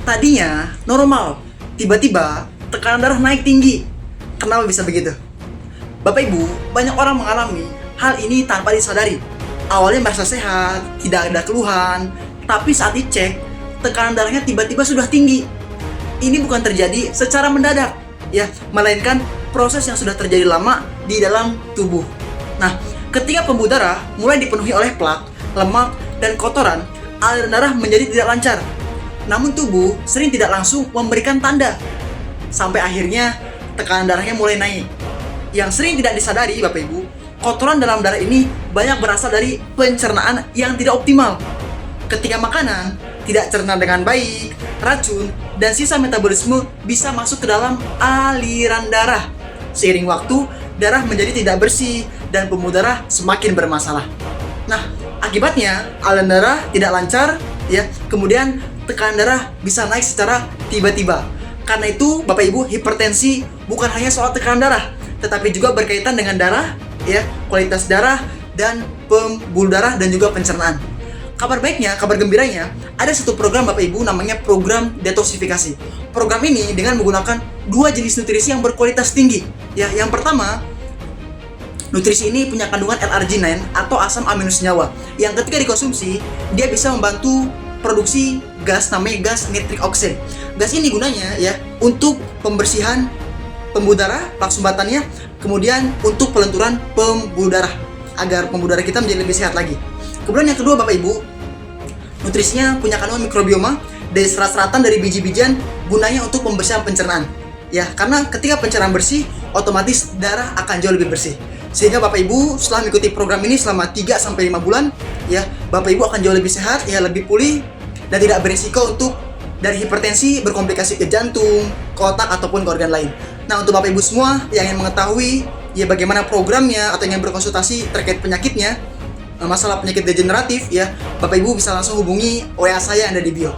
Tadinya normal, tiba-tiba tekanan darah naik tinggi. Kenapa bisa begitu? Bapak Ibu, banyak orang mengalami hal ini tanpa disadari. Awalnya merasa sehat, tidak ada keluhan, tapi saat dicek, tekanan darahnya tiba-tiba sudah tinggi. Ini bukan terjadi secara mendadak, ya, melainkan proses yang sudah terjadi lama di dalam tubuh. Nah, ketika pembuluh darah mulai dipenuhi oleh plak, lemak, dan kotoran, aliran darah menjadi tidak lancar. Namun tubuh sering tidak langsung memberikan tanda. Sampai akhirnya tekanan darahnya mulai naik. Yang sering tidak disadari, Bapak Ibu, kotoran dalam darah ini banyak berasal dari pencernaan yang tidak optimal. Ketika makanan tidak cerna dengan baik, racun dan sisa metabolisme bisa masuk ke dalam aliran darah. Seiring waktu, darah menjadi tidak bersih dan pembuluh darah semakin bermasalah. Nah, akibatnya aliran darah tidak lancar, ya. Kemudian tekanan darah bisa naik secara tiba-tiba. Karena itu, Bapak Ibu, hipertensi bukan hanya soal tekanan darah, tetapi juga berkaitan dengan darah, ya, kualitas darah dan pembuluh darah dan juga pencernaan. Kabar baiknya, kabar gembiranya, ada satu program Bapak Ibu namanya program detoksifikasi. Program ini dengan menggunakan dua jenis nutrisi yang berkualitas tinggi. Ya, yang pertama, nutrisi ini punya kandungan L-arginine atau asam amino senyawa yang ketika dikonsumsi dia bisa membantu produksi gas namanya gas nitric oxide. Gas ini gunanya ya untuk pembersihan pembuluh darah, plak sumbatannya, kemudian untuk pelenturan pembuluh darah agar pembuluh darah kita menjadi lebih sehat lagi. Kemudian yang kedua Bapak Ibu, nutrisinya punya kandungan mikrobioma dari serat-seratan dari biji-bijian gunanya untuk pembersihan pencernaan. Ya, karena ketika pencernaan bersih, otomatis darah akan jauh lebih bersih. Sehingga Bapak Ibu setelah mengikuti program ini selama 3-5 bulan, ya, Bapak Ibu akan jauh lebih sehat, ya, lebih pulih dan tidak berisiko untuk dari hipertensi berkomplikasi ke jantung, ke otak ataupun ke organ lain. Nah, untuk Bapak Ibu semua yang ingin mengetahui ya bagaimana programnya atau ingin berkonsultasi terkait penyakitnya, masalah penyakit degeneratif, ya, Bapak Ibu bisa langsung hubungi WA saya yang ada di bio.